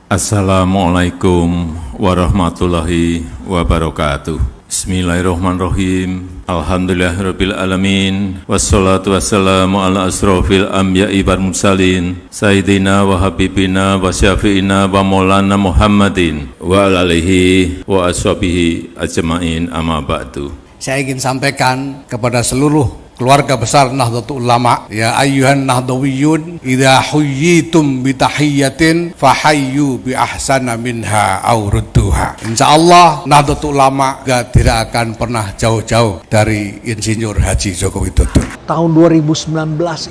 Assalamualaikum warahmatullahi wabarakatuh. Bismillahirrahmanirrahim. Alhamdulillahirabbil alamin. Wassalatu wassalamu ala asrofil anbiya'i wal mursalin sayyidina wa habibina wa syafi'ina wa maulana Muhammadin wa ala alihi wa ashabihi ajma'in, amma ba'du. Saya ingin sampaikan kepada seluruh keluarga besar Nahdlatul Ulama, ya ayyuhan nahdawiyun idza huyyitum bi tahiyyatin fahayyu bi ahsana minha aw rudduha. Insyaallah Nahdlatul Ulama tidak akan pernah jauh-jauh dari Insinyur Haji Joko Widodo. Tahun 2019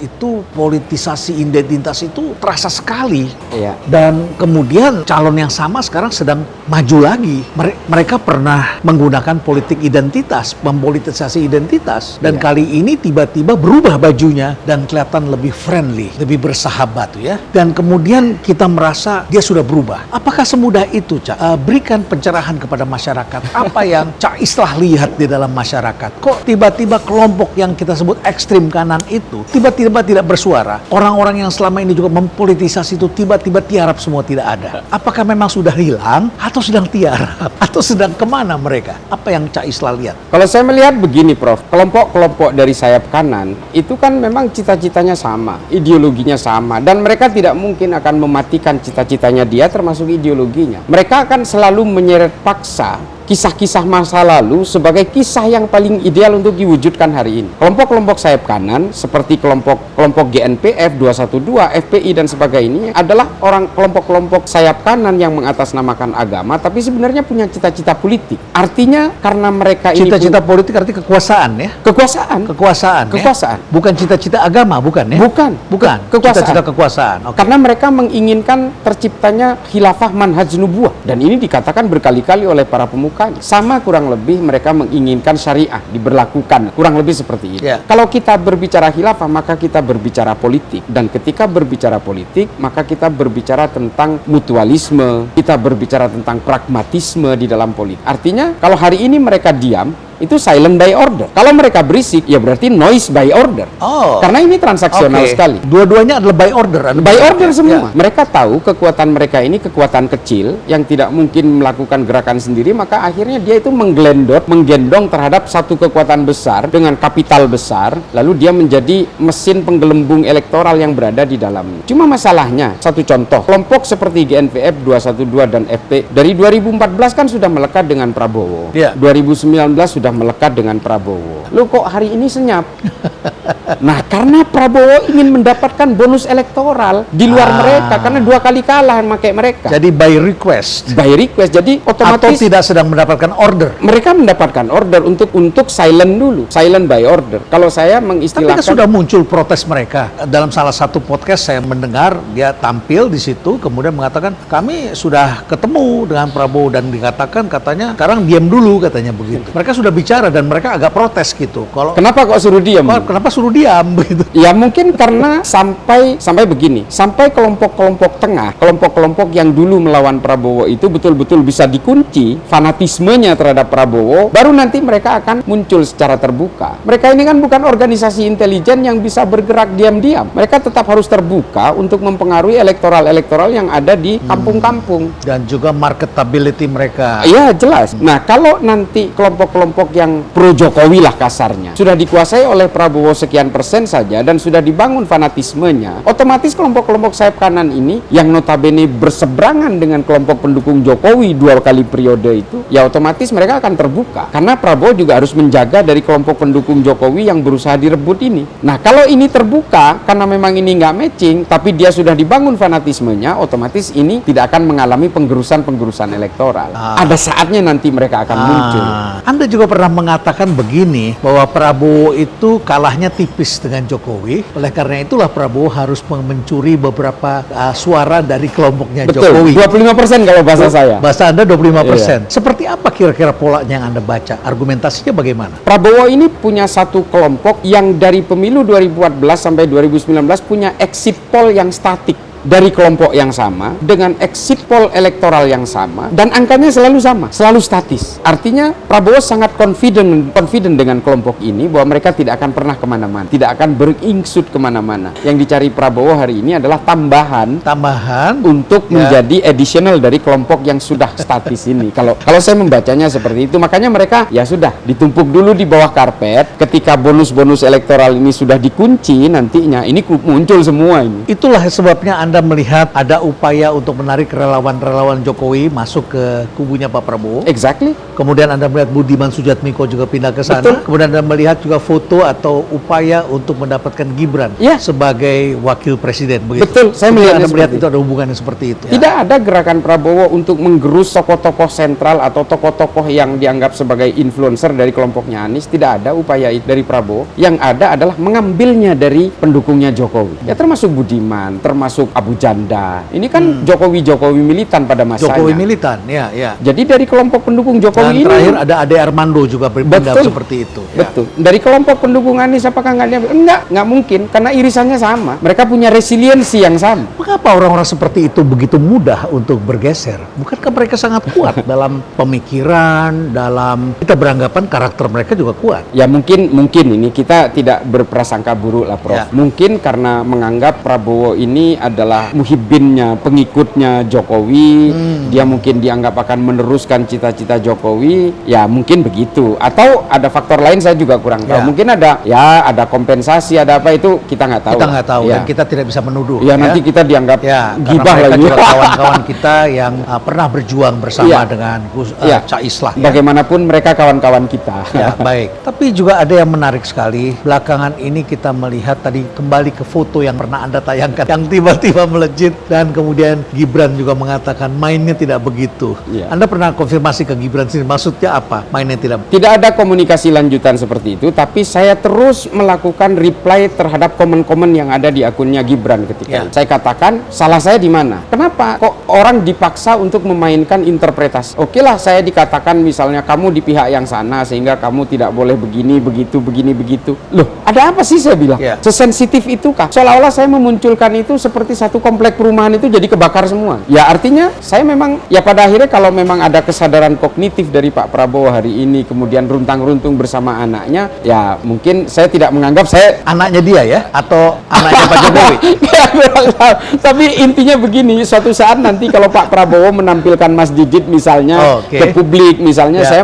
itu politisasi identitas itu terasa sekali. Iya. Dan kemudian calon yang sama sekarang sedang maju lagi. Mereka pernah menggunakan politik identitas, mempolitisasi identitas, dan kali ini tiba-tiba berubah bajunya dan kelihatan lebih friendly, lebih bersahabat ya. Dan kemudian kita merasa dia sudah berubah. Apakah semudah itu, Cak? Berikan pencerahan kepada masyarakat. Apa yang Cak Islah lihat di dalam masyarakat? Kok tiba-tiba kelompok yang kita sebut ekstrim kanan itu tiba-tiba tidak bersuara? Orang-orang yang selama ini juga mempolitisasi itu tiba-tiba tiarap semua, tidak ada. Apakah memang sudah hilang atau sedang tiarap atau sedang kemana mereka? Apa yang Cak Islah lihat? Kalau saya melihat begini, Prof, kelompok-kelompok dari sayap kanan itu kan memang cita-citanya sama, ideologinya sama, dan mereka tidak mungkin akan mematikan cita-citanya dia termasuk ideologinya. Mereka akan selalu menyeret paksa kisah-kisah masa lalu sebagai kisah yang paling ideal untuk diwujudkan hari ini. Kelompok-kelompok sayap kanan seperti kelompok GNPF, 212, FPI dan sebagainya adalah orang kelompok-kelompok sayap kanan yang mengatasnamakan agama tapi sebenarnya punya cita-cita politik. Artinya karena mereka ini cita-cita politik arti kekuasaan ya? Kekuasaan. Ya? Bukan cita-cita agama, bukan ya? Bukan. Cita-cita kekuasaan. Okay. Karena mereka menginginkan terciptanya khilafah manhaj nubuwah, dan ini dikatakan berkali-kali oleh para pemuka. Sama kurang lebih mereka menginginkan syariah diberlakukan, kurang lebih seperti itu. Kalau kita berbicara khilafah maka kita berbicara politik, dan ketika berbicara politik maka kita berbicara tentang mutualisme, kita berbicara tentang pragmatisme di dalam politik. Artinya kalau hari ini mereka diam, itu silent by order. Kalau mereka berisik, ya berarti noise by order. Karena ini transaksional sekali. Dua-duanya adalah by order. By order semua. Mereka tahu kekuatan mereka ini kekuatan kecil yang tidak mungkin melakukan gerakan sendiri, maka akhirnya dia itu menggendong terhadap satu kekuatan besar dengan kapital besar, lalu dia menjadi mesin penggelembung elektoral yang berada di dalamnya. Cuma masalahnya, satu contoh, kelompok seperti GNPF, 212 dan FP dari 2014 kan sudah melekat dengan Prabowo. 2019 sudah melekat dengan Prabowo. Loh kok hari ini senyap? Nah, karena Prabowo ingin mendapatkan bonus elektoral di luar mereka, karena 2 kali kalah pakai mereka. Jadi by request. Jadi otomatis atau tidak sedang mendapatkan order. Mereka mendapatkan order untuk silent dulu, silent by order. Kalau saya mengistilahkan. Tapi sudah muncul protes mereka. Dalam salah satu podcast saya mendengar dia tampil di situ, kemudian mengatakan kami sudah ketemu dengan Prabowo dan katanya sekarang diam dulu, katanya begitu. Mereka sudah bicara dan mereka agak protes gitu. Kenapa kok suruh diam? Kenapa suruh diam begitu? Ya mungkin karena sampai begini, sampai kelompok-kelompok tengah, kelompok-kelompok yang dulu melawan Prabowo itu betul-betul bisa dikunci fanatismenya terhadap Prabowo, baru nanti mereka akan muncul secara terbuka. Mereka ini kan bukan organisasi intelijen yang bisa bergerak diam-diam. Mereka tetap harus terbuka untuk mempengaruhi elektoral yang ada di kampung-kampung. Dan juga marketability mereka. Iya, jelas. Nah, kalau nanti kelompok-kelompok yang pro Jokowi lah kasarnya sudah dikuasai oleh Prabowo sekian persen saja dan sudah dibangun fanatismenya, otomatis kelompok-kelompok sayap kanan ini yang notabene berseberangan dengan kelompok pendukung Jokowi 2 kali periode itu, ya otomatis mereka akan terbuka. Karena Prabowo juga harus menjaga dari kelompok pendukung Jokowi yang berusaha direbut ini. Nah, kalau ini terbuka karena memang ini nggak matching, tapi dia sudah dibangun fanatismenya, otomatis ini tidak akan mengalami penggerusan elektoral. Ada saatnya nanti mereka akan muncul. Anda juga pernah mengatakan begini, bahwa Prabowo itu kalahnya tipis dengan Jokowi, oleh karena itulah Prabowo harus mencuri beberapa suara dari kelompoknya Jokowi. 25% kalau bahasa saya. Bahasa Anda 25%. Seperti apa kira-kira polanya yang Anda baca? Argumentasinya bagaimana? Prabowo ini punya satu kelompok yang dari pemilu 2014 sampai 2019 punya exit poll yang statik. dari kelompok yang sama, dengan exit poll elektoral yang sama, dan angkanya selalu sama, selalu statis. Artinya Prabowo sangat confident dengan kelompok ini bahwa mereka tidak akan pernah kemana-mana, tidak akan beringsut kemana-mana. Yang dicari Prabowo hari ini adalah tambahan untuk menjadi additional dari kelompok yang sudah statis ini. Kalau saya membacanya seperti itu, makanya mereka ya sudah ditumpuk dulu di bawah karpet. Ketika bonus-bonus elektoral ini sudah dikunci, nantinya ini muncul semua ini. Itulah sebabnya Anda melihat ada upaya untuk menarik relawan-relawan Jokowi masuk ke kubunya Pak Prabowo. Exactly. Kemudian Anda melihat Budiman Sujatmiko juga pindah ke sana. Betul. Kemudian Anda melihat juga foto atau upaya untuk mendapatkan Gibran sebagai wakil presiden. Begitu. Betul. Saya Anda melihat seperti itu ada hubungannya seperti itu. Tidak ada gerakan Prabowo untuk menggerus tokoh-tokoh sentral atau tokoh-tokoh yang dianggap sebagai influencer dari kelompoknya Anies. Tidak ada upaya dari Prabowo. Yang ada adalah mengambilnya dari pendukungnya Jokowi. Ya termasuk Budiman, termasuk Abu Janda. Ini kan Jokowi militan pada masanya. Jokowi militan, ya. Jadi dari kelompok pendukung Jokowi dan ini. terakhir ada Ade Armando juga berpindah seperti itu. Ya. Betul. Dari kelompok pendukung Anies apakah nggak dia? Nggak mungkin karena irisannya sama. Mereka punya resiliensi yang sama. Mengapa orang-orang seperti itu begitu mudah untuk bergeser? Bukankah mereka sangat kuat dalam pemikiran, dalam kita beranggapan karakter mereka juga kuat? Ya mungkin ini kita tidak berprasangka buruk lah Prof. Ya. Mungkin karena menganggap Prabowo ini adalah muhibbinnya, pengikutnya Jokowi, dia mungkin dianggap akan meneruskan cita-cita Jokowi, ya mungkin begitu. Atau ada faktor lain saya juga kurang tahu. Ya. Mungkin ada kompensasi, ada apa itu kita nggak tahu. Kita nggak tahu ya. dan kita tidak bisa menuduh. Ya nanti kita dianggap gibah karena mereka lagi. juga kawan-kawan kita yang pernah berjuang bersama dengan Cak Islah. Bagaimanapun mereka kawan-kawan kita. Ya, baik. Tapi juga ada yang menarik sekali. Belakangan ini kita melihat tadi kembali ke foto yang pernah Anda tayangkan yang tiba-tiba melejit dan kemudian Gibran juga mengatakan mainnya tidak begitu. Ya. Anda pernah konfirmasi ke Gibran sendiri maksudnya apa? Mainnya tidak. Tidak ada komunikasi lanjutan seperti itu, tapi saya terus melakukan reply terhadap komen-komen yang ada di akunnya Gibran ketika itu. Saya katakan, salah saya di mana? Kenapa kok orang dipaksa untuk memainkan interpretasi? Oke lah, saya dikatakan misalnya kamu di pihak yang sana sehingga kamu tidak boleh begini, begitu. Loh, ada apa sih saya bilang? Sesensitif itukah? Seolah-olah saya memunculkan itu seperti satu komplek perumahan itu jadi kebakar semua. Ya artinya saya memang, ya pada akhirnya kalau memang ada kesadaran kognitif dari Pak Prabowo hari ini, kemudian runtang-runtung bersama anaknya, ya mungkin saya tidak menganggap saya Anaknya dia ya? Atau anaknya Pak Jokowi? Tapi intinya begini, suatu saat nanti kalau Pak Prabowo menampilkan Mas Didit misalnya ke publik misalnya, saya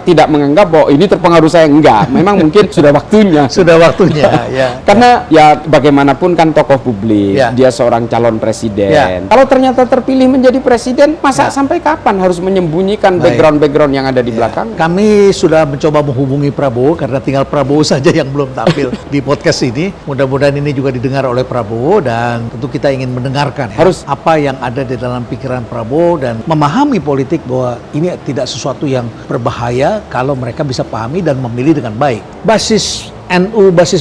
tidak menganggap bahwa ini terpengaruh saya, enggak. Memang mungkin sudah waktunya. Sudah waktunya, ya. Karena ya bagaimanapun kan tokoh publik, dia seorang calon presiden. Kalau ternyata terpilih menjadi presiden, masa sampai kapan harus menyembunyikan background-background yang ada di belakang? Kami sudah mencoba menghubungi Prabowo karena tinggal Prabowo saja yang belum tampil di podcast ini. Mudah-mudahan ini juga didengar oleh Prabowo dan tentu kita ingin mendengarkan apa yang ada di dalam pikiran Prabowo dan memahami politik bahwa ini tidak sesuatu yang berbahaya kalau mereka bisa pahami dan memilih dengan baik. Basis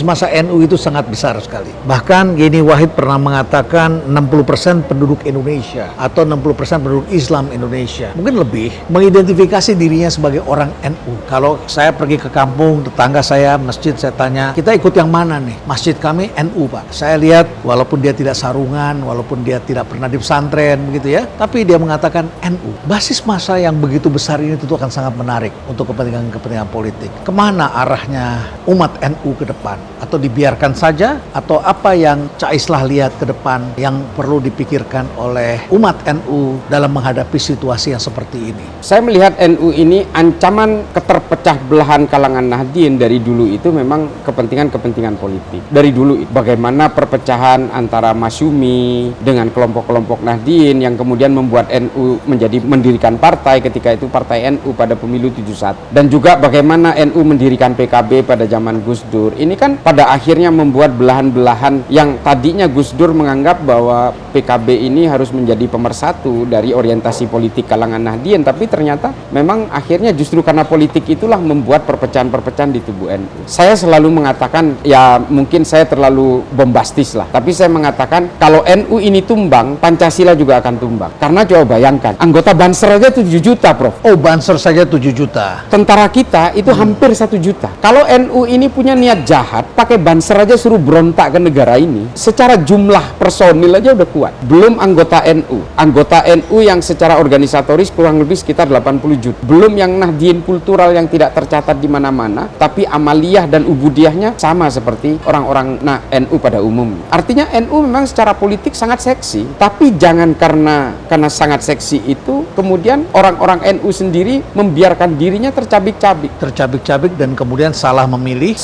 masa NU itu sangat besar sekali. Bahkan Yeni Wahid pernah mengatakan 60% penduduk Indonesia atau 60% penduduk Islam Indonesia, mungkin lebih, mengidentifikasi dirinya sebagai orang NU. Kalau saya pergi ke kampung, tetangga saya, masjid, saya tanya, kita ikut yang mana nih? Masjid kami NU Pak. Saya lihat, walaupun dia tidak sarungan, walaupun dia tidak pernah di pesantren, begitu ya, tapi dia mengatakan NU. Basis masa yang begitu besar ini tentu akan sangat menarik untuk kepentingan-kepentingan politik. Kemana arahnya umat NU ke depan, atau dibiarkan saja, atau apa yang Cak Islah lihat ke depan yang perlu dipikirkan oleh umat NU dalam menghadapi situasi yang seperti ini? Saya melihat NU ini ancaman keterpecah belahan kalangan Nahdien dari dulu itu memang kepentingan politik. Dari dulu bagaimana perpecahan antara Masyumi dengan kelompok-kelompok Nahdien yang kemudian membuat NU menjadi mendirikan partai, ketika itu Partai NU pada pemilu 71, dan juga bagaimana NU mendirikan PKB pada zaman Gus Dur. Ini kan pada akhirnya membuat belahan-belahan yang tadinya Gus Dur menganggap bahwa PKB ini harus menjadi pemersatu dari orientasi politik kalangan Nahdien, tapi ternyata memang akhirnya justru karena politik itulah membuat perpecahan-perpecahan di tubuh NU. Saya selalu mengatakan, ya mungkin saya terlalu bombastis lah, tapi saya mengatakan kalau NU ini tumbang, Pancasila juga akan tumbang. Karena coba bayangkan, anggota Banser aja 7 juta, Prof. Oh, Banser saja 7 juta. Tentara kita itu hampir 1 juta. Kalau NU ini punya punya niat jahat, pakai banser aja suruh berontak ke negara ini. Secara jumlah personil aja udah kuat. Belum anggota NU. Anggota NU yang secara organisatoris kurang lebih sekitar 80 juta. Belum yang Nahdien kultural yang tidak tercatat di mana-mana, tapi amaliyah dan ubudiahnya sama seperti orang-orang NU pada umumnya. Artinya NU memang secara politik sangat seksi, tapi jangan karena sangat seksi itu kemudian orang-orang NU sendiri membiarkan dirinya tercabik-cabik. Tercabik-cabik dan kemudian salah memilih,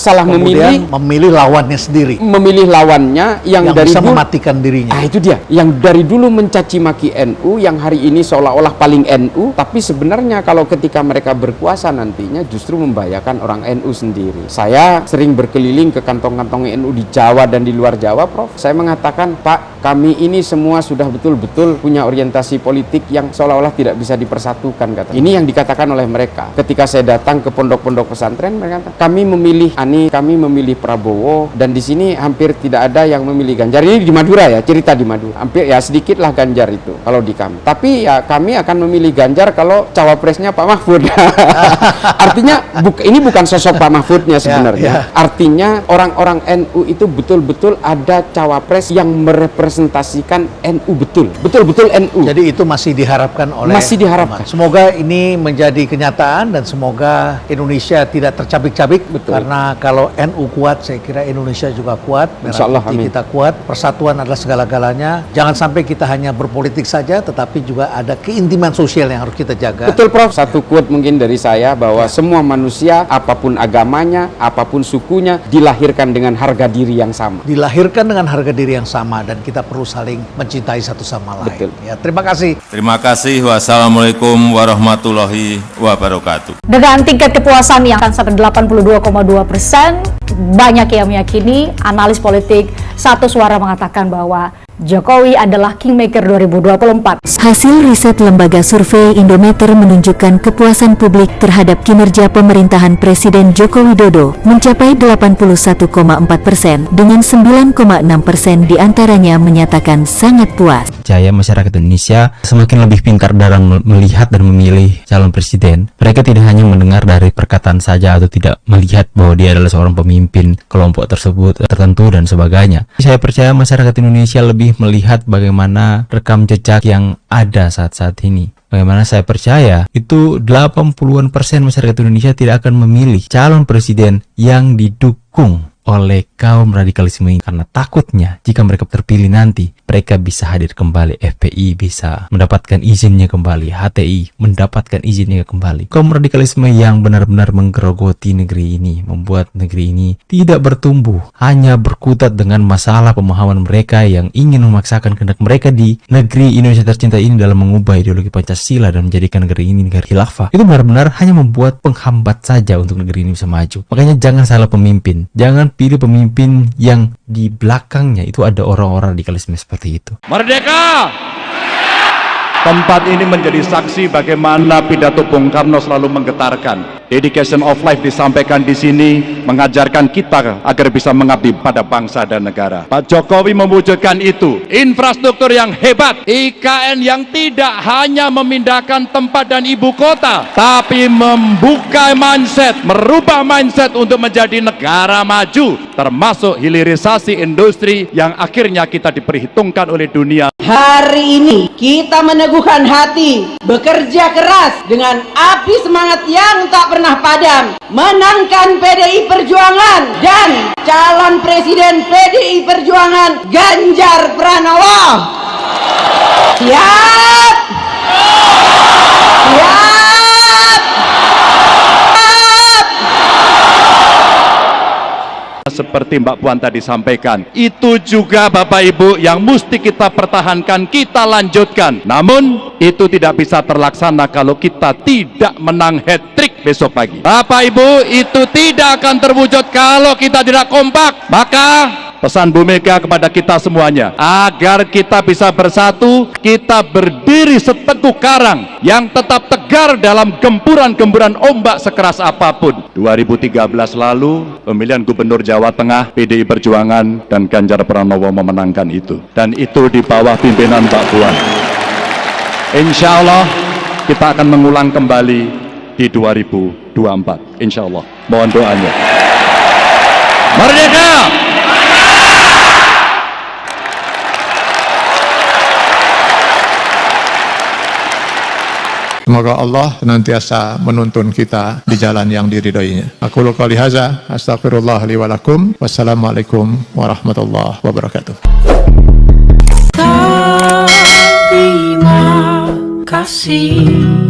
Memilih lawannya sendiri. Memilih lawannya yang dari bisa dulu mematikan dirinya. itu dia, yang dari dulu mencaci maki NU, yang hari ini seolah-olah paling NU, tapi sebenarnya kalau ketika mereka berkuasa nantinya justru membahayakan orang NU sendiri. Saya sering berkeliling ke kantong-kantong NU di Jawa dan di luar Jawa, Prof. Saya mengatakan, Pak, kami ini semua sudah betul-betul punya orientasi politik yang seolah-olah tidak bisa dipersatukan, kata. Ini yang dikatakan oleh mereka. Ketika saya datang ke pondok-pondok pesantren, mereka kata, kami memilih Anies, kami memilih Prabowo, dan di sini hampir tidak ada yang memilih Ganjar. Ini di Madura ya, cerita di Madura. Hampir ya sedikit lah Ganjar itu kalau di kami. Tapi ya kami akan memilih Ganjar kalau cawapresnya Pak Mahfud. Artinya ini bukan sosok Pak Mahfudnya sebenarnya. Artinya orang-orang NU itu betul-betul ada cawapres yang merepresentasikan NU betul-betul NU. Jadi itu masih diharapkan oleh diharapkan. Semoga ini menjadi kenyataan dan semoga Indonesia tidak tercabik-cabik. Karena kalau NU kuat, saya kira Indonesia juga kuat. Insyaallah, amin. Kita kuat. Persatuan adalah segala-galanya. Jangan sampai kita hanya berpolitik saja, tetapi juga ada keintiman sosial yang harus kita jaga. Betul, Prof. Satu quote mungkin dari saya bahwa semua manusia, apapun agamanya, apapun sukunya, dilahirkan dengan harga diri yang sama. Dilahirkan dengan harga diri yang sama dan kita perlu saling mencintai satu sama lain. Betul. Ya, terima kasih. Terima kasih. Wassalamualaikum warahmatullahi wabarakatuh. Dengan tingkat kepuasan yang akan sampai 82,2%, banyak yang meyakini, analis politik satu suara mengatakan bahwa Jokowi adalah Kingmaker 2024. Hasil riset lembaga survei Indometer menunjukkan kepuasan publik terhadap kinerja pemerintahan Presiden Joko Widodo mencapai 81,4%, dengan 9,6% diantaranya menyatakan sangat puas. Percaya masyarakat Indonesia semakin lebih pintar dalam melihat dan memilih calon presiden. Mereka tidak hanya mendengar dari perkataan saja atau tidak melihat bahwa dia adalah seorang pemimpin kelompok tersebut tertentu dan sebagainya. Saya percaya masyarakat Indonesia lebih melihat bagaimana rekam jejak yang ada saat-saat ini. Bagaimana saya percaya itu 80% masyarakat Indonesia tidak akan memilih calon presiden yang didukung oleh kaum radikalisme ini, karena takutnya jika mereka terpilih nanti mereka bisa hadir kembali, FPI bisa mendapatkan izinnya kembali, HTI mendapatkan izinnya kembali. Kaum radikalisme yang benar-benar menggerogoti negeri ini, membuat negeri ini tidak bertumbuh, hanya berkutat dengan masalah pemahaman mereka yang ingin memaksakan kehendak mereka di negeri Indonesia tercinta ini dalam mengubah ideologi Pancasila dan menjadikan negeri ini negara khilafah. Itu benar-benar hanya membuat penghambat saja untuk negeri ini bisa maju. Makanya jangan salah pemimpin, jangan pilih pemimpin yang di belakangnya itu ada orang-orang radikalisme seperti itu. Merdeka! Tempat ini menjadi saksi bagaimana pidato Bung Karno selalu menggetarkan. Dedication of life disampaikan di sini, mengajarkan kita agar bisa mengabdi pada bangsa dan negara. Pak Jokowi mewujudkan itu. Infrastruktur yang hebat, IKN yang tidak hanya memindahkan tempat dan ibu kota, tapi membuka mindset, merubah mindset untuk menjadi negara maju, termasuk hilirisasi industri yang akhirnya kita diperhitungkan oleh dunia. Hari ini kita meneguhkan hati, bekerja keras dengan api semangat yang tak pernah padam, menangkan PDI Perjuangan dan calon presiden PDI Perjuangan Ganjar Pranowo. Siap? Siap? Seperti Mbak Puan tadi sampaikan, itu juga Bapak Ibu yang mesti kita pertahankan, kita lanjutkan. Namun itu tidak bisa terlaksana kalau kita tidak menang hat-trick besok pagi. Bapak Ibu, itu tidak akan terwujud kalau kita tidak kompak. Maka pesan Bu Mega kepada kita semuanya, agar kita bisa bersatu, kita berdiri seteguh karang yang tetap tegar dalam gempuran-gempuran ombak sekeras apapun. 2013 lalu, pemilihan Gubernur Jawa Tengah, PDI Perjuangan dan Ganjar Pranowo memenangkan itu. Dan itu di bawah pimpinan Mbak Puan. Insya Allah kita akan mengulang kembali di 2024. Insya Allah. Mohon doanya. Merdeka! Semoga Allah senantiasa menuntun kita di jalan yang diridhoinya. Aku qouli hadza, astaghfirullah li wa lakum. Wassalamualaikum warahmatullahi wabarakatuh. Terima kasih.